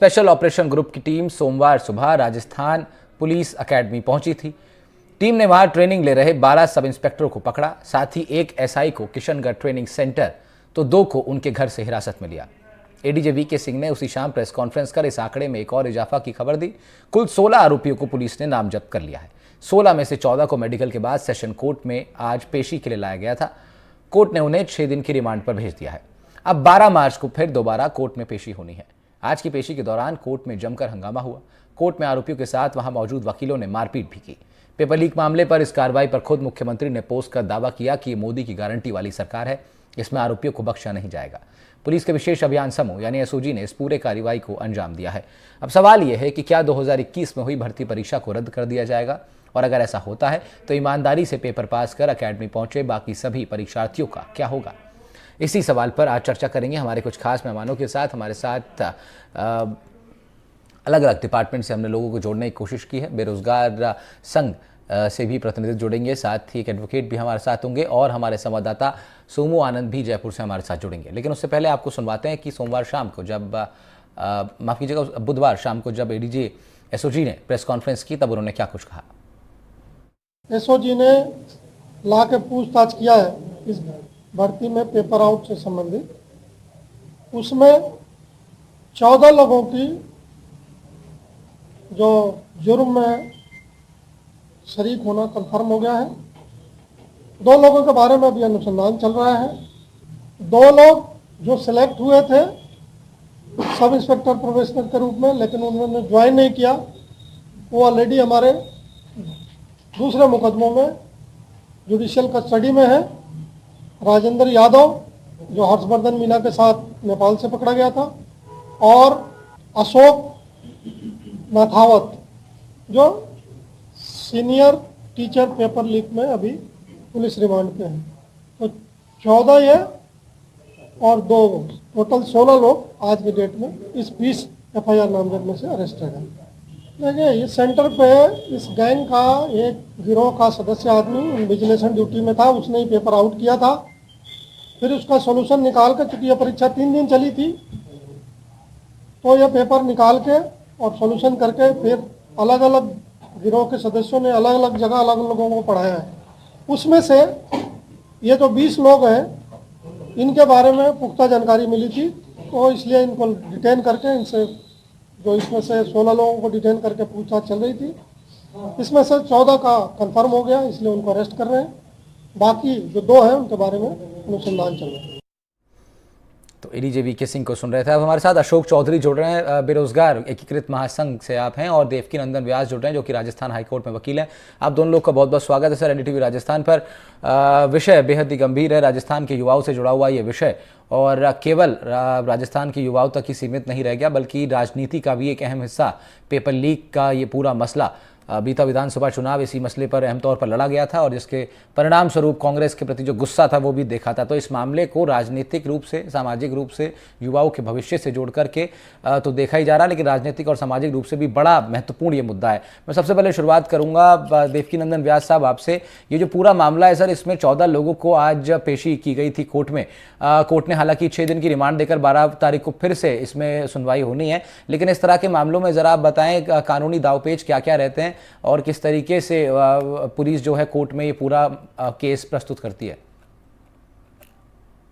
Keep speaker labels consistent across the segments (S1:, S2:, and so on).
S1: Special operation group की team सोमवार सुबह राजस्थान पुलिस अकेडमी पहुंची थी। टीम ने वहां ट्रेनिंग ले रहे 12 सब इंस्पेक्टरों को पकड़ा, साथ ही एक एसआई को किशनगढ़ ट्रेनिंग सेंटर तो 2 को उनके घर से हिरासत में लिया। एडीजे वीके सिंह ने उसी शाम प्रेस कॉन्फ्रेंस कर इस आंकड़े में एक और इजाफा की खबर दी। कुल 16 आरोपियों को पुलिस ने नामजद कर लिया है। 16 में से 14 को मेडिकल के बाद सेशन कोर्ट में आज पेशी के लिए लाया गया था। कोर्ट ने उन्हें 6 दिन की रिमांड पर भेज दिया है। अब 12 मार्च को फिर दोबारा कोर्ट में पेशी होनी है। आज की पेशी के दौरान कोर्ट में जमकर हंगामा हुआ। कोर्ट में आरोपियों के साथ वहां मौजूद वकीलों ने मारपीट भी की। पेपर लीक मामले पर इस कार्रवाई पर खुद मुख्यमंत्री ने पोस्ट कर दावा किया कि ये मोदी की गारंटी वाली सरकार है, इसमें आरोपियों को बख्शा नहीं जाएगा। पुलिस के विशेष अभियान समूह यानी एसओजी ने इस पूरे कार्रवाई को अंजाम दिया है। अब सवाल यह है कि क्या 2021 में हुई भर्ती परीक्षा को रद्द कर दिया जाएगा, और अगर ऐसा होता है तो ईमानदारी से पेपर पास कर अकेडमी पहुंचे बाकी सभी परीक्षार्थियों का क्या होगा। इसी सवाल पर आज चर्चा करेंगे हमारे कुछ खास मेहमानों के साथ। हमारे साथ अलग अलग डिपार्टमेंट से हमने लोगों को जोड़ने की कोशिश की है। बेरोजगार संघ से भी प्रतिनिधि जुड़ेंगे, साथ ही एक एडवोकेट भी हमारे साथ होंगे और हमारे संवाददाता सोमू आनंद भी जयपुर से हमारे साथ जुड़ेंगे। लेकिन उससे पहले आपको सुनवाते हैं कि सोमवार शाम को जब माफ कीजिएगा बुधवार शाम को जब एडीजे एसओजी ने प्रेस कॉन्फ्रेंस की तब उन्होंने क्या कुछ कहा।
S2: एसओजी ने ला के पूछताछ किया है इस भर्ती में पेपर आउट से संबंधित। उसमें 14 लोगों की जो जुर्म में शरीक होना कंफर्म हो गया है। 2 लोगों के बारे में अभी अनुसंधान चल रहा है। 2 लोग जो सिलेक्ट हुए थे सब इंस्पेक्टर प्रोबेशनर के रूप में, लेकिन उन्होंने ज्वाइन नहीं किया, वो ऑलरेडी हमारे दूसरे मुकदमों में जुडिशियल कस्टडी में है। राजेंद्र यादव जो हर्षवर्धन मीना के साथ नेपाल से पकड़ा गया था, और अशोक नाथावत जो सीनियर टीचर पेपर लीक में अभी पुलिस रिमांड पे हैं। तो 14 ये और 2 टोटल 16 लोग आज की डेट में इस 20 एफआईआर नामजद में से अरेस्टेड हैं। देखिए, इस सेंटर पे इस गैंग का एक गिरोह का सदस्य आदमी विजिलेशन ड्यूटी में था, उसने ही पेपर आउट किया था। फिर उसका सॉल्यूशन निकाल कर, चूंकि यह परीक्षा 3 दिन चली थी, तो यह पेपर निकाल के और सॉल्यूशन करके फिर अलग अलग गिरोह के सदस्यों ने अलग अलग जगह अलग लोगों को पढ़ाया है। उसमें से ये जो 20 लोग हैं इनके बारे में पुख्ता जानकारी मिली थी, तो इसलिए इनको डिटेन करके इनसे जो इसमें से 16 लोगों को डिटेन करके पूछताछ चल रही थी। इसमें से 14 का कंफर्म हो गया, इसलिए उनको अरेस्ट कर रहे हैं। बाकी जो 2 हैं उनके बारे में अनुसंधान चल रहा है।
S1: तो एडीजे वीके सिंह को सुन रहे थे। अब हमारे साथ अशोक चौधरी जुड़ रहे हैं, बेरोजगार एकीकृत महासंघ से आप हैं, और देवकी नंदन व्यास जुड़ रहे हैं जो कि राजस्थान हाईकोर्ट में वकील हैं। आप दोनों लोग का बहुत बहुत स्वागत है सर एनडीटीवी राजस्थान पर। विषय बेहद ही गंभीर है, राजस्थान के युवाओं से जुड़ा हुआ ये विषय, और केवल राजस्थान के युवाओं तक ही सीमित नहीं रह गया बल्कि राजनीति का भी एक अहम हिस्सा पेपर लीक का ये पूरा मसला। बीता विधानसभा चुनाव इसी मसले पर अहम तौर पर लड़ा गया था और जिसके परिणाम स्वरूप कांग्रेस के प्रति जो गुस्सा था वो भी देखा था। तो इस मामले को राजनीतिक रूप से, सामाजिक रूप से, युवाओं के भविष्य से जोड़ करके तो देखा ही जा रहा है, लेकिन राजनीतिक और सामाजिक रूप से भी बड़ा महत्वपूर्ण ये मुद्दा है। मैं सबसे पहले शुरुआत करूंगा देवकी नंदन व्यास साहब आपसे। ये जो पूरा मामला है सर, इसमें 14 लोगों को आज पेशी की गई थी कोर्ट में। कोर्ट ने हालांकि 6 दिन की रिमांड देकर 12 तारीख को फिर से इसमें सुनवाई होनी है, लेकिन इस तरह के मामलों में जरा आप बताएं कानूनी दावपेच क्या क्या रहते हैं और किस तरीके से पुलिस जो है कोर्ट में ये पूरा केस प्रस्तुत करती है।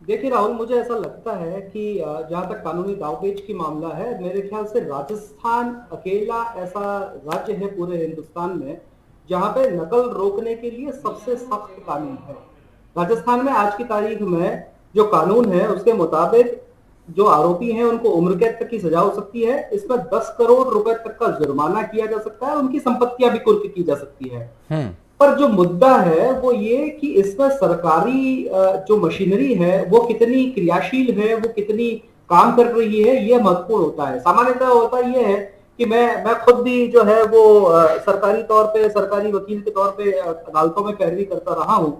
S3: देखिए राहुल, मुझे ऐसा लगता है कि जहां तक कानूनी दावपेच की मामला है, मेरे ख्याल से राजस्थान अकेला ऐसा राज्य है पूरे हिंदुस्तान में जहां पे नकल रोकने के लिए सबसे सख्त कानून है। राजस्थान में आज की तारीख में जो कानून है उसके मुताबिक जो आरोपी हैं उनको उम्र कैद तक की सजा हो सकती है। इसमें 10 करोड़ रुपए तक का जुर्माना किया जा सकता है, उनकी संपत्तियां भी कुर्क की जा सकती है। पर जो मुद्दा है वो ये कि इसमें सरकारी जो मशीनरी है वो कितनी क्रियाशील है, वो कितनी काम कर रही है, ये महत्वपूर्ण होता है। सामान्यतः होता ये है कि मैं खुद भी जो है वो सरकारी तौर पे, सरकारी वकील के तौर पे अदालतों में पैरवी करता रहा हूं।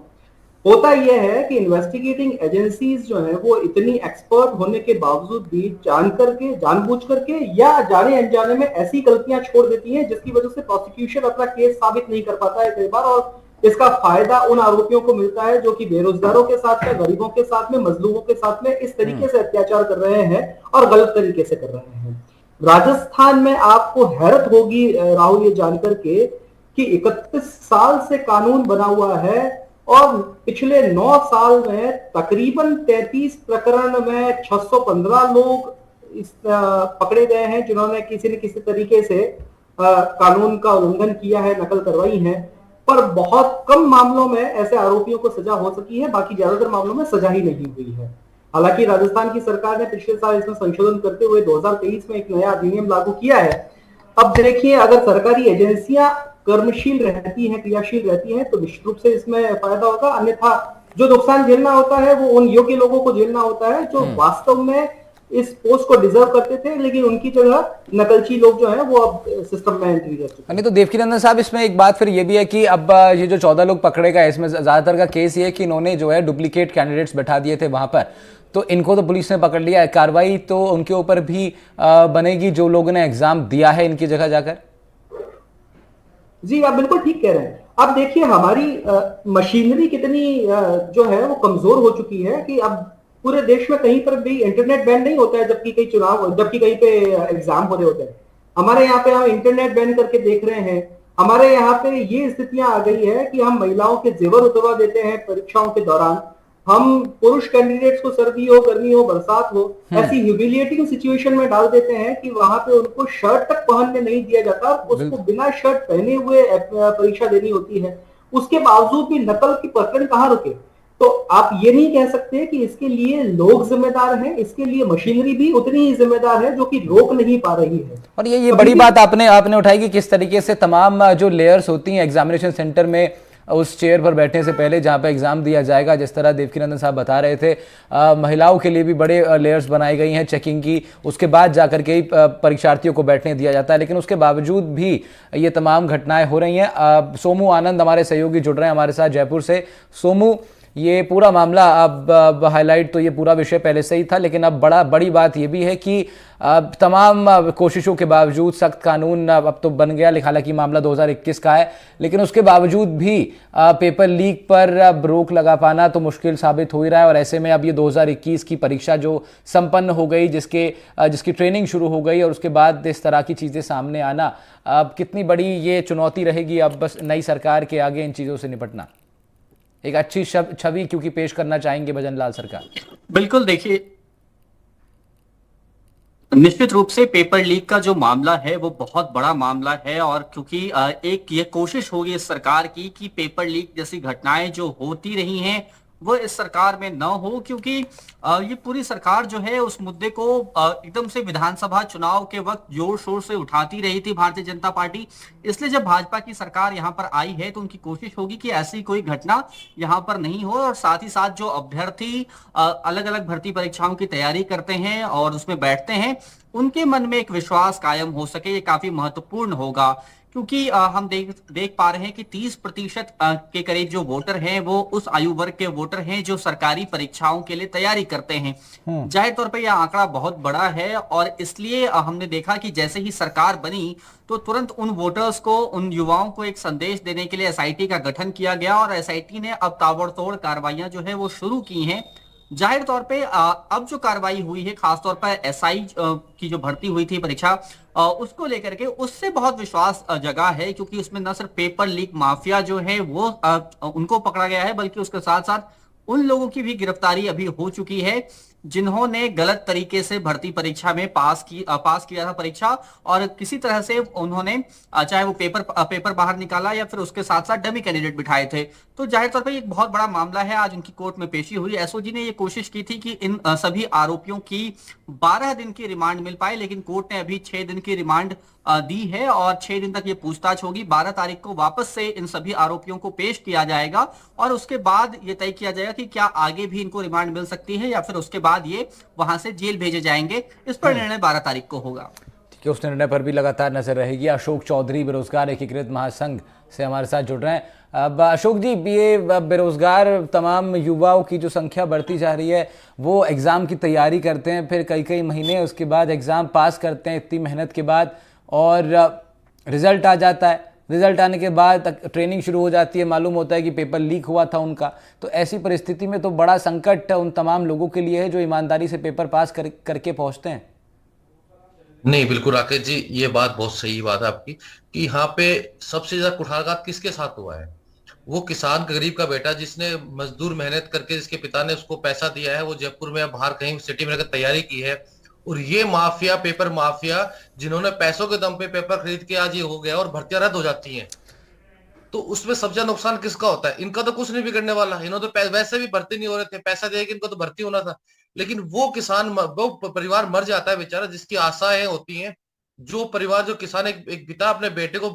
S3: होता यह है कि इन्वेस्टिगेटिंग एजेंसीज जो है वो इतनी एक्सपर्ट होने के बावजूद भी जानबूझ करके या जाने अनजाने में ऐसी गलतियां छोड़ देती हैं जिसकी वजह से प्रोसिक्यूशन अपना केस साबित नहीं कर पाता है कई बार, और इसका फायदा उन आरोपियों को मिलता है जो कि बेरोजगारों के साथ में, गरीबों के साथ में, मजलूमों के साथ में इस तरीके से अत्याचार कर रहे हैं और गलत तरीके से कर रहे हैं। राजस्थान में आपको हैरत होगी राहुल ये जानकर के कि 31 साल से कानून बना हुआ है और पिछले 9 साल में तकरीबन 33 प्रकरण में 615 लोग पकड़े गए हैं जिन्होंने किसी न किसी तरीके से कानून का उल्लंघन किया है, नकल करवाई है। पर बहुत कम मामलों में ऐसे आरोपियों को सजा हो सकी है, बाकी ज्यादातर मामलों में सजा ही नहीं हुई है। हालांकि राजस्थान की सरकार ने पिछले साल इसमें संशोधन करते हुए 2023 में एक नया अधिनियम लागू किया है। अब देखिए, अगर सरकारी एजेंसियां कर्मशील रहती हैं, क्रियाशील रहती हैं, तो निश्चित रूप से इसमें फायदा होगा। अन्यथा जो नुकसान झेलना होता है वो उन योग्य लोगों को झेलना होता है जो वास्तव में इस पोस्ट को डिजर्व करते थे, लेकिन उनकी जगह नकलची लोग जो है वो अब सिस्टम में एंट्री कर चुके हैं।
S1: नहीं तो देवकीनंदन साहब, इसमें एक बात फिर ये भी है कि अब ये जो 14 लोग पकड़े गए, इसमें ज्यादातर का केस ये है कि इन्होंने जो है डुप्लीकेट कैंडिडेट्स बैठा दिए थे वहां पर, तो इनको तो पुलिस ने पकड़ लिया है। कार्रवाई तो उनके ऊपर भी बनेगी जो लोगों ने एग्जाम दिया है इनकी जगह जाकर।
S3: जी, आप बिल्कुल ठीक कह रहे हैं। अब देखिए, हमारी मशीनरी कितनी जो है वो कमजोर हो चुकी है कि अब पूरे देश में कहीं पर भी इंटरनेट बैन नहीं होता है जबकि कहीं पे एग्जाम हो रहे होते हैं। हमारे यहाँ पे हम इंटरनेट बैन करके देख रहे हैं। हमारे यहाँ पे ये स्थितियां आ गई है कि हम महिलाओं के जेवर उतरवा देते हैं परीक्षाओं के दौरान। हम पुरुष कैंडिडेट्स को सर्दी हो, गर्मी हो, बरसात हो, ऐसी ह्यूमिलिएटिंग सिचुएशन में डाल देते हैं कि वहां पे उनको शर्ट तक पहनने नहीं दिया जाता, उसको बिना शर्ट पहने हुए परीक्षा देनी होती है। उसके बावजूद भी नकल की प्रकरण कहाँ रुके? तो आप ये नहीं कह सकते कि इसके लिए लोग जिम्मेदार हैं, इसके लिए मशीनरी भी उतनी ही जिम्मेदार है जो कि रोक नहीं पा रही है।
S1: और ये बड़ी बात आपने उठाई कि किस तरीके से तमाम जो लेयर्स होती हैं एग्जामिनेशन सेंटर में, उस चेयर पर बैठने से पहले जहां पे एग्जाम दिया जाएगा, जिस तरह देवकीनंदन साहब बता रहे थे, महिलाओं के लिए भी बड़े लेयर्स बनाई गई हैं चेकिंग की, उसके बाद जाकर के परीक्षार्थियों को बैठने दिया जाता है। लेकिन उसके बावजूद भी ये तमाम घटनाएं हो रही हैं। सोमू आनंद हमारे सहयोगी जुड़ रहे हैं हमारे साथ जयपुर से। सोमू, ये पूरा मामला अब हाईलाइट तो ये पूरा विषय पहले से ही था, लेकिन अब बड़ी बात ये भी है कि तमाम कोशिशों के बावजूद सख्त कानून अब तो बन गया। हालांकि मामला 2021 का है, लेकिन उसके बावजूद भी पेपर लीक पर अब रोक लगा पाना तो मुश्किल साबित हो ही रहा है। और ऐसे में अब ये 2021 की परीक्षा जो संपन्न हो गई, जिसकी ट्रेनिंग शुरू हो गई, और उसके बाद इस तरह की चीज़ें सामने आना, अब कितनी बड़ी ये चुनौती रहेगी अब बस नई सरकार के आगे इन चीज़ों से निपटना। एक अच्छी छवि क्योंकि पेश करना चाहेंगे भजन लाल सरकार।
S4: बिल्कुल, देखिए, निश्चित रूप से पेपर लीक का जो मामला है वो बहुत बड़ा मामला है। और क्योंकि एक ये कोशिश होगी इस सरकार की कि पेपर लीक जैसी घटनाएं जो होती रही हैं वो इस सरकार में न हो, क्योंकि ये पूरी सरकार जो है उस मुद्दे को एकदम से विधानसभा चुनाव के वक्त जोर शोर से उठाती रही थी भारतीय जनता पार्टी। इसलिए जब भाजपा की सरकार यहाँ पर आई है तो उनकी कोशिश होगी कि ऐसी कोई घटना यहाँ पर नहीं हो। और साथ ही साथ जो अभ्यर्थी अलग अलग भर्ती परीक्षाओं की तैयारी करते हैं और उसमें बैठते हैं, उनके मन में एक विश्वास कायम हो सके, ये काफी महत्वपूर्ण होगा। क्योंकि हम देख पा रहे हैं कि 30% के करीब जो वोटर हैं वो उस आयु वर्ग के वोटर हैं जो सरकारी परीक्षाओं के लिए तैयारी करते हैं। जाहिर तौर पर यह आंकड़ा बहुत बड़ा है और इसलिए हमने देखा कि जैसे ही सरकार बनी तो तुरंत उन वोटर्स को, उन युवाओं को एक संदेश देने के लिए एसआईटी का गठन किया गया और एसआईटी ने अब ताबड़तोड़ कार्रवाइयां जो है वो शुरू की हैं। जाहिर तौर पे अब जो कार्रवाई हुई है, खासतौर पर एसआई की जो भर्ती हुई थी परीक्षा, उसको लेकर के उससे बहुत विश्वास जगा है, क्योंकि उसमें न सिर्फ पेपर लीक माफिया जो है वो उनको पकड़ा गया है, बल्कि उसके साथ साथ उन लोगों की भी गिरफ्तारी अभी हो चुकी है जिन्होंने गलत तरीके से भर्ती परीक्षा में पास किया था परीक्षा, और किसी तरह से उन्होंने चाहे वो पेपर बाहर निकाला या फिर उसके साथ साथ डमी कैंडिडेट बिठाए थे। तो जाहिर तौर पर एक बहुत बड़ा मामला है। आज उनकी कोर्ट में पेशी हुई। एसओजी ने ये कोशिश की थी कि इन सभी आरोपियों की 12 दिन की रिमांड मिल पाए, लेकिन कोर्ट ने अभी 6 दिन की रिमांड दी है और 6 दिन तक ये पूछताछ होगी। 12 तारीख को वापस से इन सभी आरोपियों को पेश किया जाएगा और उसके बाद ये तय किया जाएगा कि क्या आगे भी इनको रिमांड मिल सकती है या फिर उसके बाद ये वहां से जेल भेजे जाएंगे। इस पर निर्णय 12 तारीख को होगा।
S1: ठीक है, उस निर्णय पर भी लगातार नजर रहेगी। अशोक चौधरी बेरोजगार एकीकृत महासंघ से हमारे साथ जुड़ रहे हैं। अब अशोक जी, ये बेरोजगार तमाम युवाओं की जो संख्या बढ़ती जा रही है, वो एग्जाम की तैयारी करते हैं, फिर कई महीने उसके बाद एग्जाम पास करते हैं इतनी मेहनत के बाद, और रिजल्ट आ जाता है। रिजल्ट आने के बाद ट्रेनिंग शुरू हो जाती है, मालूम होता है कि पेपर लीक हुआ था उनका। तो ऐसी परिस्थिति में तो बड़ा संकट उन तमाम लोगों के लिए है जो ईमानदारी से पेपर पास करके पहुंचते हैं।
S5: नहीं, बिल्कुल राकेश जी, ये बात बहुत सही बात है आपकी कि यहाँ पे सबसे ज्यादा कुठाराघात किसके साथ हुआ है। वो किसान गरीब का बेटा जिसने मजदूर मेहनत करके, जिसके पिता ने उसको पैसा दिया है, वो जयपुर में या बाहर कहीं सिटी में रहकर तैयारी की है। और ये माफिया, पेपर माफिया, जिन्होंने पैसों के दम पे पेपर खरीद के आज ये हो गया और भर्तियां रद्द हो जाती हैं, तो उसमें सबसे ज्यादा नुकसान किसका होता है? इनका तो कुछ नहीं बिगड़ने वाला, इन्होंने तो वैसे भी भर्ती नहीं हो रहे थे, पैसा दे के इनको तो भर्ती होना था। लेकिन वो किसान, वो परिवार मर जाता है बेचारा, जिसकी आशाएं होती हैं। जो परिवार, जो किसान, एक पिता अपने बेटे को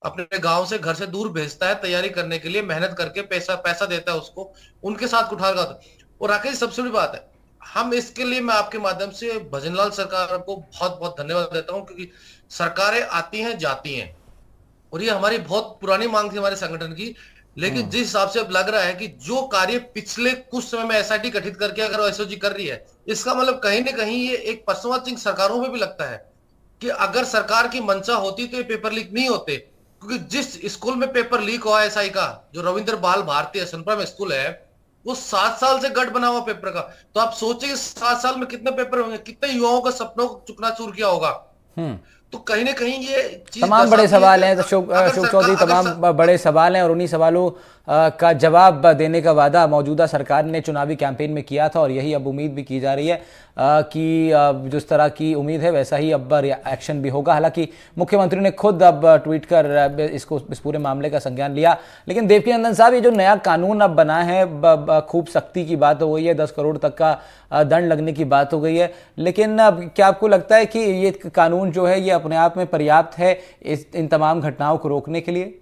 S5: अपने गांव से, घर से दूर भेजता है तैयारी करने के लिए, मेहनत करके पैसा पैसा देता है उसको, उनके साथ कुठारघात। और राकेश, सबसे बड़ी बात है, हम इसके लिए, मैं आपके माध्यम से भजनलाल सरकार को बहुत बहुत धन्यवाद देता हूँ, क्योंकि सरकारें आती हैं जाती हैं, और ये हमारी बहुत पुरानी मांग थी हमारे संगठन की। लेकिन जिस हिसाब से अब लग रहा है कि जो कार्य पिछले कुछ समय में एसआईटी गठित करके अगर एसओजी कर रही है, इसका मतलब कहीं ना कहीं ये एक पश्चिमी सरकारों में भी लगता है कि अगर सरकार की मंशा होती तो ये पेपर लीक नहीं होते। क्योंकि जिस स्कूल में पेपर लीक हुआ एसआई का, जो रविंद्र बाल भारतीय सनपुरा में स्कूल है, वो 7 साल से गढ़ बना हुआ पेपर का। तो आप सोचिए 7 साल में कितने पेपर होंगे, कितने युवाओं का सपनों को चुकनाचूर किया होगा।
S1: हम्म।
S5: तो कहीं ना कहीं ये चीज
S1: तमाम बड़े
S5: दर्शाती है
S1: सवाल
S5: कि
S1: हैं, तो अशोक
S5: अगर
S1: चौधरी,
S5: सरकार,
S1: तमाम बड़े सवाल हैं, और उन्हीं सवालों का जवाब देने का वादा मौजूदा सरकार ने चुनावी कैंपेन में किया था, और यही अब उम्मीद भी की जा रही है कि जिस तरह की उम्मीद है वैसा ही अब एक्शन भी होगा। हालांकि मुख्यमंत्री ने खुद अब ट्वीट कर इस पूरे मामले का संज्ञान लिया। लेकिन देवकीनंदन साहब, ये जो नया कानून अब बना है, खूब सख्ती की बात हो गई है, 10 करोड़ तक का दंड लगने की बात हो गई है, लेकिन अब क्या आपको लगता है कि ये कानून जो है ये अपने आप में पर्याप्त है इन तमाम घटनाओं को रोकने के लिए?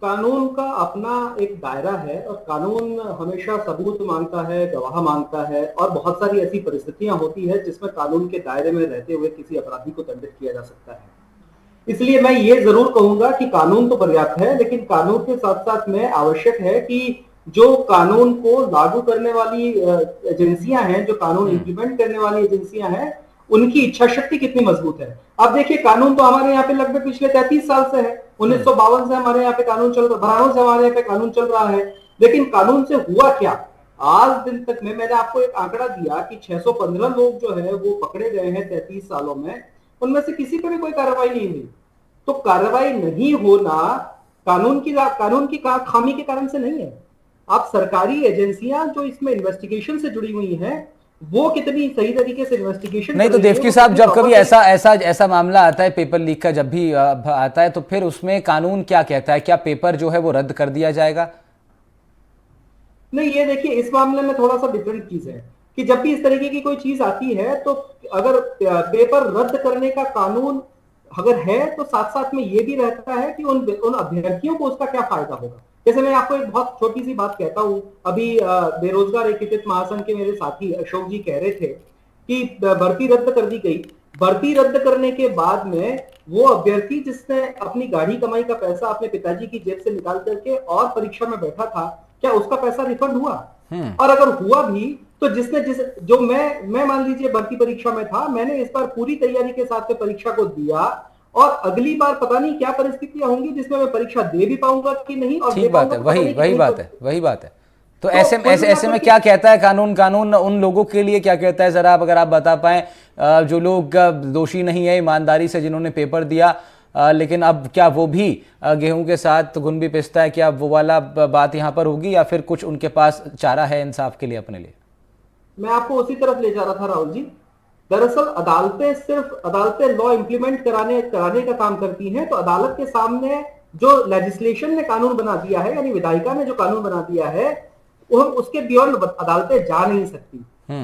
S3: कानून का अपना एक दायरा है, और कानून हमेशा सबूत मांगता है, गवाह मांगता है, और बहुत सारी ऐसी परिस्थितियां होती है जिसमें कानून के दायरे में रहते हुए किसी अपराधी को दंडित किया जा सकता है। इसलिए मैं ये जरूर कहूंगा कि कानून तो पर्याप्त है, लेकिन कानून के साथ साथ में आवश्यक है कि जो कानून को लागू करने वाली एजेंसियां हैं, जो कानून इंप्लीमेंट करने वाली एजेंसियां हैं, उनकी इच्छा शक्ति कितनी मजबूत है। अब देखिए, कानून तो हमारे यहाँ पे लगभग पिछले 33 साल से है, 1952 से हमारे यहाँ पे कानून चल रहा, 92 से हमारे यहाँ पे कानून चल रहा है। लेकिन कानून से हुआ क्या? आज दिन तक में मैंने आपको एक आंकड़ा दिया कि 615 लोग जो है वो पकड़े गए हैं 33 सालों में, उनमें से किसी पर भी कोई कार्रवाई नहीं हुई। तो कार्रवाई नहीं होना कानून की खामी के कारण से नहीं है। आप सरकारी एजेंसियां जो इसमें इन्वेस्टिगेशन से जुड़ी हुई हैं, वो कितनी सही तरीके से इन्वेस्टिगेशन
S1: नहीं तो देवकी साहब, जब कभी ऐसा मामला आता है पेपर लीक का, जब भी आता है, तो फिर उसमें कानून क्या कहता है? क्या पेपर जो है वो रद्द कर दिया जाएगा?
S3: नहीं, ये देखिए, इस मामले में थोड़ा सा डिफरेंट चीज है कि जब भी इस तरीके की कोई चीज आती है, तो अगर पेपर रद्द करने का कानून अगर है, तो साथ साथ में ये भी रहता है कि उन अभ्यर्थियों को उसका क्या फायदा होगा। जैसे मैं आपको एक बहुत छोटी सी बात कहता हूं, अभी बेरोजगार एकीकृत महासंघ के मेरे साथी अशोक जी कह रहे थे कि भर्ती रद्द कर दी गई। भर्ती रद्द करने के बाद में वो अभ्यर्थी जिसने अपनी गाढ़ी कमाई का पैसा अपने पिताजी की जेब से निकाल करके और परीक्षा में बैठा था, क्या उसका पैसा रिफंड हुआ? और अगर हुआ भी, तो जो मैं मान लीजिए भर्ती परीक्षा में था, मैंने इस बार पूरी तैयारी के साथ में परीक्षा को दिया, और अगली बार पता नहीं क्या परिस्थितियां होंगी जिसमें मैं परीक्षा दे भी पाऊंगा कि नहीं। और
S1: ठीक बात है, वही बात है। तो ऐसे में
S3: तो
S1: क्या कहता है कानून उन लोगों के लिए क्या कहता है, जरा अगर आप बता पाए, जो लोग दोषी नहीं है ईमानदारी से, जिन्होंने पेपर दिया, लेकिन अब क्या वो भी गेहूं के साथ घुन भी पिसता है? क्या वो वाला बात यहाँ पर होगी, या फिर कुछ उनके पास चारा है इंसाफ के लिए अपने लिए?
S3: मैं आपको उसी तरफ ले जा रहा था राहुल जी। दरअसल अदालतें लॉ इंप्लीमेंट कराने का काम करती हैं। तो अदालत के सामने जो लेजिस्लेशन ने कानून बना दिया है, यानी विधायिका ने जो कानून बना दिया है, वो हम उसके बियॉन्ड अदालतें जा नहीं सकती।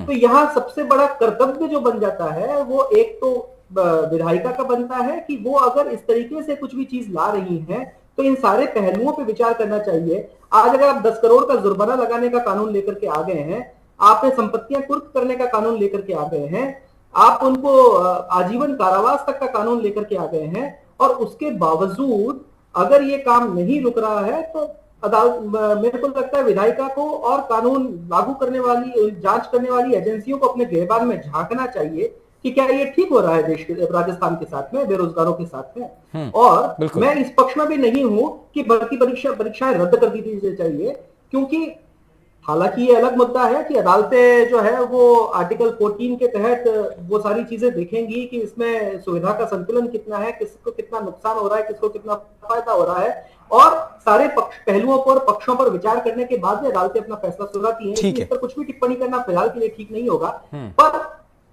S3: तो यहाँ सबसे बड़ा कर्तव्य जो बन जाता है, वो एक तो विधायिका का बनता है कि वो अगर इस तरीके से कुछ भी चीज ला रही है, तो इन सारे पहलुओं पे विचार करना चाहिए। आज अगर आप 10 करोड़ का जुर्माना लगाने का कानून लेकर के आ गए हैं, आपने संपत्तियां कुर्क करने का कानून लेकर के आ गए हैं, आप उनको आजीवन कारावास तक का कानून लेकर के आ गए हैं, और उसके बावजूद अगर ये काम नहीं रुक रहा है, तो अदालत, मेरे को लगता है विधायिका को और कानून लागू करने वाली, जांच करने वाली एजेंसियों को अपने गिरबान में झांकना चाहिए कि क्या ये ठीक हो रहा है देश के, राजस्थान के साथ में, बेरोजगारों के साथ में। और मैं इस पक्ष में भी नहीं हूं कि भर्ती परीक्षाएं रद्द कर दी चाहिए, क्योंकि हालांकि ये अलग मुद्दा है कि अदालतें जो है वो आर्टिकल 14 के तहत वो सारी चीजें देखेंगी कि इसमें सुविधा का संतुलन कितना है, किसको कितना नुकसान हो रहा है, किसको कितना फायदा हो रहा है, और सारे पहलुओं पर, पक्षों पर विचार करने के बाद भी अदालतें अपना फैसला सुनाती हैं।
S1: ठीक है।
S3: इस पर कुछ भी टिप्पणी करना फिलहाल के लिए ठीक नहीं होगा, पर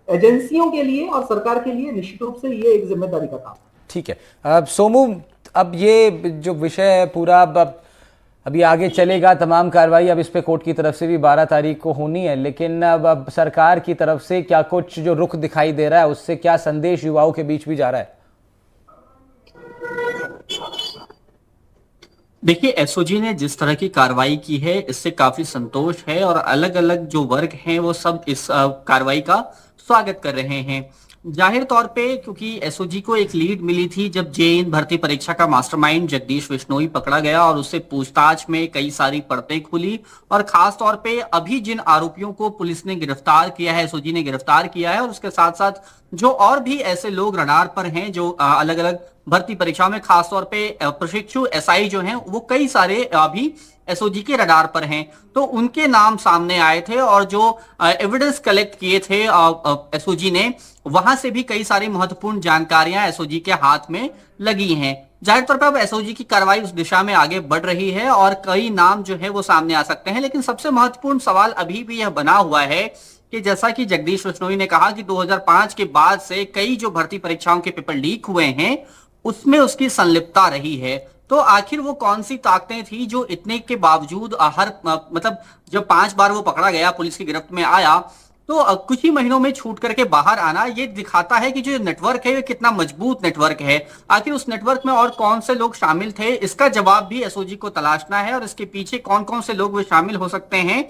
S3: एजेंसियों के लिए और सरकार के लिए निश्चित रूप से ये एक जिम्मेदारी का काम है।
S1: ठीक है। अब सोमू, अब ये जो विषय है पूरा अभी आगे चलेगा, तमाम कार्रवाई अब इस पे कोर्ट की तरफ से भी 12 तारीख को होनी है, लेकिन अब सरकार की तरफ से क्या कुछ जो रुख दिखाई दे रहा है, उससे क्या संदेश युवाओं के बीच भी जा रहा है?
S4: देखिए, एसओजी ने जिस तरह की कार्रवाई की है इससे काफी संतोष है और अलग अलग जो वर्ग हैं वो सब इस कार्रवाई का स्वागत कर रहे हैं। जाहिर तौर पे क्योंकि एसओजी को एक लीड मिली थी जब जेईई भर्ती परीक्षा का मास्टरमाइंड जगदीश बिश्नोई पकड़ा गया और उससे पूछताछ में कई सारी परतें खुली, और खास तौर पे अभी जिन आरोपियों को पुलिस ने गिरफ्तार किया है, एसओजी ने गिरफ्तार किया है, और उसके साथ साथ जो और भी ऐसे लोग रडार पर हैं जो अलग अलग भर्ती परीक्षा में खासतौर पे प्रशिक्षु एसआई जो हैं वो कई सारे अभी एसओजी के रडार पर हैं, तो उनके नाम सामने आए थे और जो एविडेंस कलेक्ट किए थे एसओजी ने, वहां से भी कई सारी महत्वपूर्ण जानकारियां एसओजी के हाथ में लगी हैं। जाहिर तौर पर अब एसओजी की कार्रवाई उस दिशा में आगे बढ़ रही है और कई नाम जो है वो सामने आ सकते हैं, लेकिन सबसे महत्वपूर्ण सवाल अभी भी यह बना हुआ है कि जैसा कि जगदीश बिश्नोई ने कहा कि 2005 के बाद से कई जो भर्ती परीक्षाओं के पेपर लीक हुए हैं उसमें उसकी संलिप्तता रही है, तो आखिर वो कौन सी ताकतें थी जो इतने के बावजूद मतलब जब 5 बार वो पकड़ा गया, पुलिस की गिरफ्त में आया, तो कुछ ही महीनों में छूट करके बाहर आना ये दिखाता है कि जो नेटवर्क है ये कितना मजबूत नेटवर्क है। आखिर उस नेटवर्क में और कौन से लोग शामिल थे, इसका जवाब भी एसओजी को तलाशना है, और इसके पीछे कौन कौन से लोग वे शामिल हो सकते हैं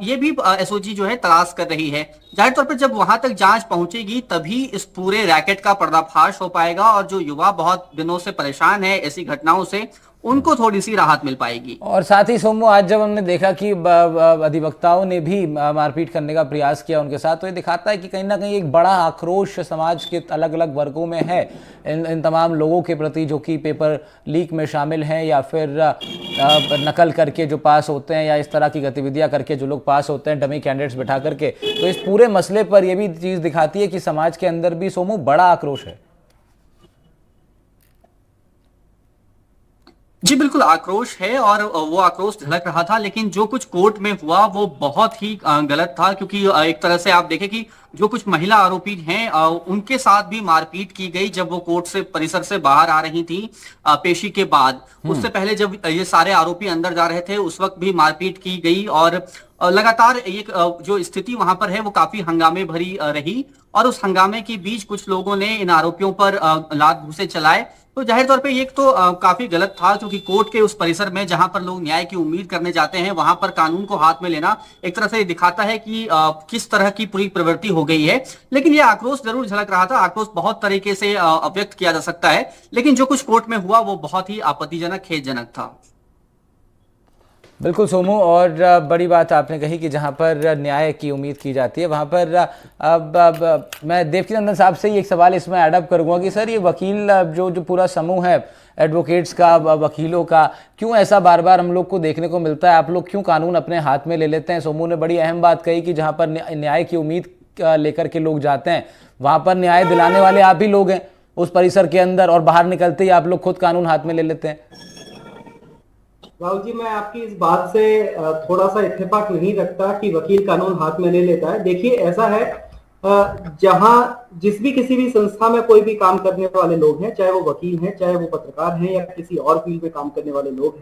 S4: ये भी एसओजी जो है तलाश कर रही है। जाहिर तौर पर जब वहां तक जांच पहुंचेगी तभी इस पूरे रैकेट का पर्दाफाश हो पाएगा और जो युवा बहुत दिनों से परेशान है ऐसी घटनाओं से, उनको थोड़ी सी राहत मिल पाएगी।
S1: और साथ ही सोमू, आज जब हमने देखा कि अधिवक्ताओं ने भी मारपीट करने का प्रयास किया उनके साथ, तो ये दिखाता है कि कहीं ना कहीं एक बड़ा आक्रोश समाज के अलग अलग वर्गों में है इन तमाम लोगों के प्रति जो कि पेपर लीक में शामिल हैं या फिर नकल करके जो पास होते हैं या इस तरह की गतिविधियां करके जो लोग पास होते हैं डमी कैंडिडेट्स बैठा करके। तो इस पूरे मसले पर यह भी चीज़ दिखाती है कि समाज के अंदर भी सोमू बड़ा आक्रोश है।
S4: जी बिल्कुल आक्रोश है, और वो आक्रोश झलक रहा था, लेकिन जो कुछ कोर्ट में हुआ वो बहुत ही गलत था, क्योंकि एक तरह से आप देखें कि जो कुछ महिला आरोपी हैं उनके साथ भी मारपीट की गई जब वो कोर्ट से परिसर से बाहर आ रही थी पेशी के बाद। उससे पहले जब ये सारे आरोपी अंदर जा रहे थे उस वक्त भी मारपीट की गई, और लगातार एक जो स्थिति वहां पर है वो काफी हंगामे भरी रही, और उस हंगामे के बीच कुछ लोगों ने इन आरोपियों पर लात घूंसे चलाए। तो जाहिर तौर पे ये तो काफी गलत था, क्योंकि कोर्ट के उस परिसर में जहां पर लोग न्याय की उम्मीद करने जाते हैं वहां पर कानून को हाथ में लेना एक तरह से ये दिखाता है कि किस तरह की पूरी प्रवृत्ति हो गई है। लेकिन ये आक्रोश जरूर झलक रहा था, आक्रोश बहुत तरीके से अव्यक्त किया जा सकता है, लेकिन जो कुछ कोर्ट में हुआ वो बहुत ही आपत्तिजनक, खेदजनक था।
S1: बिल्कुल सोमू, और बड़ी बात आपने कही कि जहाँ पर न्याय की उम्मीद की जाती है वहाँ पर अब मैं देवकीनंदन साहब से ही एक सवाल इसमें एडअप करूँगा कि सर ये वकील जो पूरा समूह है एडवोकेट्स का, वकीलों का, क्यों ऐसा बार बार हम लोग को देखने को मिलता है? आप लोग क्यों कानून अपने हाथ में ले लेते हैं? सोमू ने बड़ी अहम बात कही कि जहाँ पर न्याय की उम्मीद लेकर के लोग जाते हैं वहाँ पर न्याय दिलाने वाले आप ही लोग हैं उस परिसर के अंदर, और बाहर निकलते ही आप लोग खुद कानून हाथ में ले लेते हैं।
S3: राहुल जी, मैं आपकी इस बात से थोड़ा सा इत्तेफाक नहीं रखता कि वकील कानून हाथ में ले लेता है। देखिए, ऐसा है, जहां किसी भी संस्था में कोई भी काम करने वाले लोग हैं, चाहे वो वकील हैं, चाहे वो पत्रकार हैं, या किसी और फील्ड में काम करने वाले लोग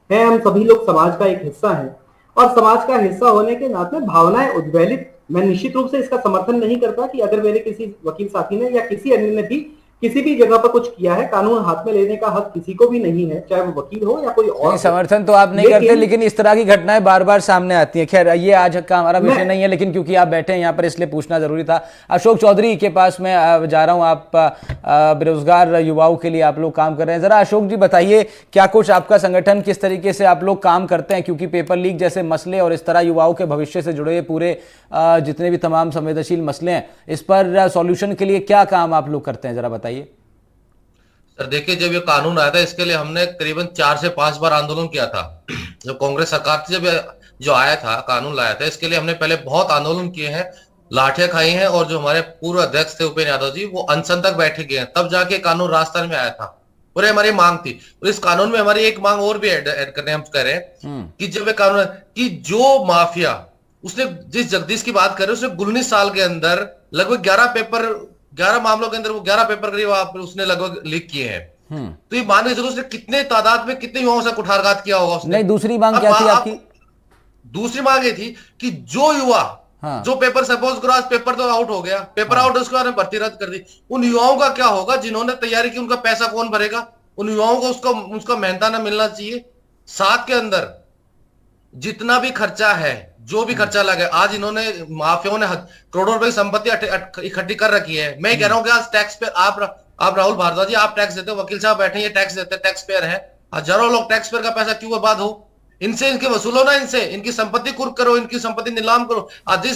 S3: हैं, हम सभी लोग समाज का एक हिस्सा हैं, और समाज का हिस्सा होने के नाते भावनाएं उद्वेलित, मैं निश्चित रूप से इसका समर्थन नहीं करता कि अगर मेरे किसी वकील साथी ने या किसी अन्य ने भी किसी भी जगह पर कुछ किया है, कानून हाथ में लेने का हक किसी को भी नहीं है, चाहे वो वकील हो या कोई और।
S1: समर्थन तो आप नहीं करते, लेकिन इस तरह की घटनाएं बार बार सामने आती हैं। खैर, ये आज का हमारा विषय नहीं है, लेकिन क्योंकि आप बैठे हैं यहाँ पर इसलिए पूछना जरूरी था। अशोक चौधरी के पास मैं जा रहा हूँ, आप बेरोजगार युवाओं के लिए आप लोग काम कर रहे हैं। जरा अशोक जी बताइए, क्या कुछ आपका संगठन, किस तरीके से आप लोग काम करते हैं? क्योंकि पेपर लीक जैसे मसले और इस तरह युवाओं के भविष्य से जुड़े पूरे जितने भी तमाम संवेदनशील मसले हैं, इस पर सॉल्यूशन के लिए क्या काम आप लोग करते हैं, जरा बताइए।
S5: सर देखिए, जब ये कानून आया था इसके लिए हमने करीबन 4 से 5 बार आंदोलन किया था। जब कांग्रेस सरकार थी, जब जो आया था, कानून लाया था, इसके लिए हमने पहले बहुत आंदोलन किए हैं, लाठियां खाई हैं, और जो हमारे पूर्व अध्यक्ष थे उपेंद्र यादव जी, वो अनशन तक बैठे गए हैं, तब जाके कानून राजस्थान में आया था। और ये हमारी मांग थी। और इस कानून में हमारी एक मांग और भी ऐड करने हम कह रहे हैं कि जब ये कानून कि जो माफिया, उसने जिस जगदीश की बात कर रहे हैं, उसने 19 साल के अंदर लगभग 11 मामलों के अंदर वो 11 पेपर करीब उसने लगभग लीक किए हैं। तो ये मान के चलो उसने कितने तादाद में कितने युवाओं से कुठारघात किया होगा उसने।
S1: नहीं, दूसरी मांग क्या थी आपकी?
S5: दूसरी मांग ये थी कि जो युवा,
S1: हाँ।
S5: जो पेपर, सपोज करो आज पेपर तो आउट हो गया, पेपर आउट, उसके बाद में भर्ती रद्द कर दी, उन युवाओं का क्या होगा जिन्होंने तैयारी की? उनका पैसा कौन भरेगा? उन युवाओं को उसका मेहनताना मिलना चाहिए। साथ के अंदर जितना भी खर्चा है, जो भी खर्चा लगे, आज इन्होंने माफियाओं ने करोड़ों रुपए की संपत्ति इकट्ठी कर रखी है। मैं कह रहा हूं कि आज टैक्स पे आप राहुल भारद्वाज जी, आप टैक्स देते हो, वकील साहब बैठे ये टैक्स देते हैं, टैक्स पेयर है, हजारों लोग टैक्स पेयर का पैसा क्यों बर्बाद हो? इनसे इनके वसूलो ना, इनसे इनकी संपत्ति कुर्क करो, इनकी संपत्ति नीलाम करो। आज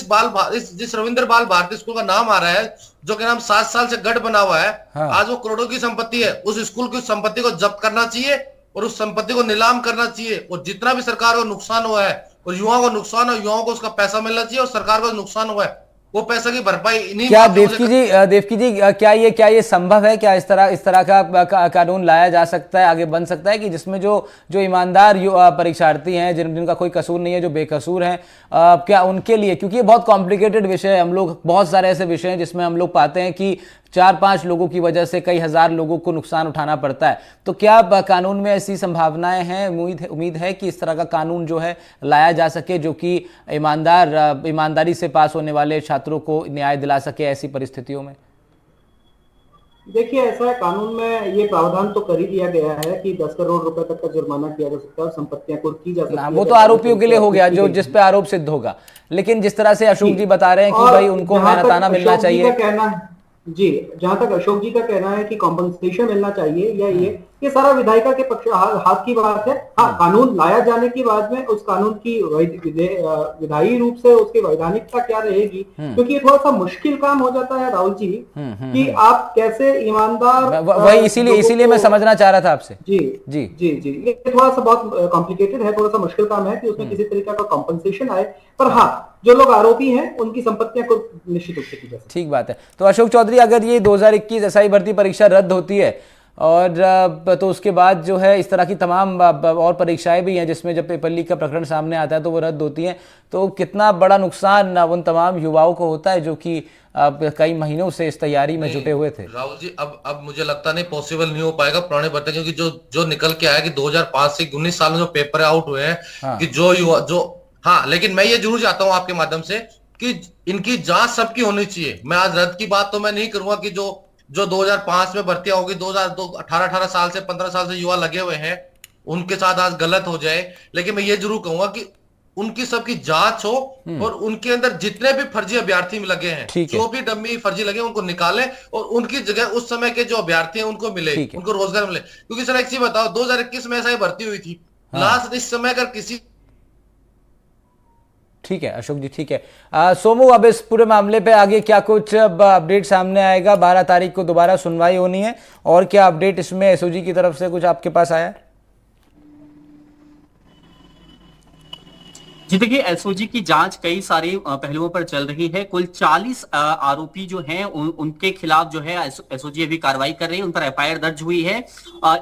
S5: जिस रविंद्र बाल भारती स्कूल का नाम आ रहा है, जो कि नाम 7 साल से गढ़ बना हुआ है,
S1: हाँ।
S5: आज वो करोड़ों की संपत्ति है। उस स्कूल की संपत्ति को जब्त करना चाहिए और उस संपत्ति को नीलाम करना चाहिए, और जितना भी सरकार को नुकसान हुआ है और युवाओं को नुकसान है, युवाओं को उसका पैसा मिलना चाहिए, और सरकार को नुकसान हुआ है वो पैसा की भरपाई इन्हीं।
S1: क्या देवकी जी क्या ये संभव है? क्या इस तरह का कानून लाया जा सकता है, आगे बन सकता है कि जिसमें जो ईमानदार परीक्षार्थी हैं, जिनका कोई कसूर नहीं है, जो बेकसूर हैं, क्या उनके लिए, क्योंकि ये बहुत कॉम्प्लिकेटेड विषय है, हम लोग बहुत सारे ऐसे विषय हैं जिसमें हम लोग पाते हैं कि 4-5 लोगों की वजह से कई हजार लोगों को नुकसान उठाना पड़ता है। तो क्या कानून में ऐसी संभावनाएं हैं, उम्मीद है कि इस तरह का कानून जो है लाया जा सके, जो कि ईमानदारी से पास होने वाले छात्रों को न्याय दिला सके ऐसी परिस्थितियों में?
S3: देखिए, ऐसा है, कानून में ये प्रावधान तो कर ही दिया गया है कि 10 करोड़ रुपए तक का जुर्माना किया जा सकता है और संपत्तियां कुर्क की जा सकती है।
S1: वो तो आरोपियों के लिए हो गया, जो जिस पे आरोप सिद्ध होगा। लेकिन जिस तरह से अशोक जी बता रहे हैं कि भाई उनको मेहनताना मिलना चाहिए।
S3: जी, जहां तक अशोक जी का कहना है कि कॉम्पनसेशन मिलना चाहिए, या ये सारा विधायिका के पक्ष हाथ की बात है। हाँ, कानून लाया जाने के बाद में उस कानून की विधायी रूप से उसकी वैधानिकता क्या रहेगी, क्योंकि ये थोड़ा सा मुश्किल काम हो जाता है राहुल जी, कि आप कैसे ईमानदार,
S1: वही इसीलिए मैं समझना चाह रहा था आपसे।
S3: जी जी जी जी, ये थोड़ा सा बहुत कॉम्प्लिकेटेड है, थोड़ा सा मुश्किल काम है कि उसमें किसी तरीके का कॉम्पनसेशन आए। पर हाँ, जो लोग आरोपी हैं उनकी संपत्तियां को निश्चित रूप से की जा सकती है।
S1: ठीक बात है। तो अशोक चौधरी, अगर ये 2021 एसआई भर्ती परीक्षा रद्द होती है और तो उसके बाद जो है इस तरह की तमाम और परीक्षाएं भी हैं जिसमें जब पेपर लीक का प्रकरण सामने आता है तो वो रद्द होती हैं, तो कितना बड़ा नुकसान उन तमाम युवाओं को होता है जो कि कई महीनों से इस तैयारी में जुटे हुए थे?
S5: राहुल जी, अब मुझे लगता नहीं पॉसिबल नहीं हो पाएगा पुराने भर्ती, क्योंकि जो निकल के आया कि 2005 से 19 साल में जो पेपर आउट हुए हैं,
S1: हाँ।
S5: कि जो युवा हाँ, लेकिन मैं ये जरूर चाहता हूं आपके माध्यम से कि इनकी जांच सबकी होनी चाहिए। मैं आज रद्द की बात तो मैं नहीं करूंगा कि जो 2005 में भर्तियां होगी, 18 साल से 15 साल से युवा लगे हुए हैं, उनके साथ आज गलत हो जाए, लेकिन मैं ये जरूर कहूंगा कि उनकी सबकी जांच हो और उनके अंदर जितने भी फर्जी अभ्यर्थी लगे हैं, जो भी डम्मी फर्जी लगे उनको निकालें और उनकी जगह उस समय के जो अभ्यर्थी हैं उनको मिले, उनको रोजगार मिले। क्योंकि सर एक चीज बताओ, 2021 में ऐसा ही भर्ती हुई थी, लास्ट इस समय अगर किसी।
S1: ठीक है अशोक जी, ठीक है। सोमू, अब इस पूरे मामले पे आगे क्या कुछ अपडेट सामने आएगा? 12 तारीख को दोबारा सुनवाई होनी है, और क्या अपडेट इसमें एसओजी की तरफ से कुछ आपके पास आया?
S4: जी देखिए, एसओजी की जांच कई सारे पहलुओं पर चल रही है। कुल 40 आरोपी जो हैं उनके खिलाफ जो है एसओजी अभी कार्रवाई कर रही है, उन पर एफआईआर दर्ज हुई है।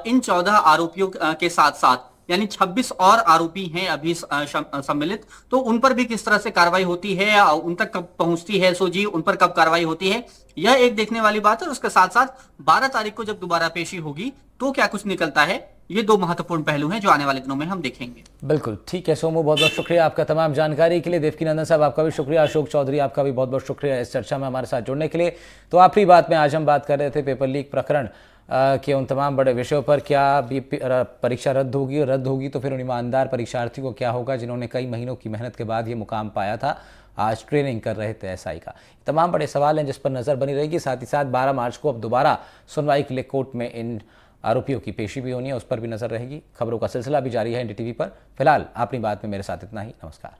S4: इन 14 आरोपियों के साथ साथ यानी 26 और आरोपी हैं अभी सम्मिलित, तो उन पर भी किस तरह से कार्रवाई होती है, उन तक कब पहुंचती है एसओजी, उन पर कब कार्रवाई होती है, यह एक देखने वाली बात है। और उसके साथ साथ 12 तारीख को जब दोबारा पेशी होगी तो क्या कुछ निकलता है, ये 2 महत्वपूर्ण पहलू हैं जो आने वाले दिनों में हम देखेंगे।
S1: बिल्कुल ठीक है सोमू, बहुत बहुत शुक्रिया आपका तमाम जानकारी के लिए। देवकीनंदन साहब आपका भी शुक्रिया, अशोक चौधरी आपका भी बहुत बहुत शुक्रिया इस चर्चा में हमारे साथ जुड़ने के लिए। तो आखिरी बात में आज हम बात कर रहे थे पेपर लीक प्रकरण के उन तमाम बड़े विषयों पर। क्या भी परीक्षा रद्द होगी तो फिर उन ईमानदार परीक्षार्थी को क्या होगा जिन्होंने कई महीनों की मेहनत के बाद ये मुकाम पाया था, आज ट्रेनिंग कर रहे थे एसआई का। तमाम बड़े सवाल हैं जिस पर नज़र बनी रहेगी। साथ ही साथ 12 मार्च को अब दोबारा सुनवाई के लिए कोर्ट में इन आरोपियों की पेशी भी होनी है, उस पर भी नजर रहेगी। खबरों का सिलसिला भी जारी है एनडीटीवी पर। फिलहाल अपनी बात में मेरे साथ इतना ही। नमस्कार।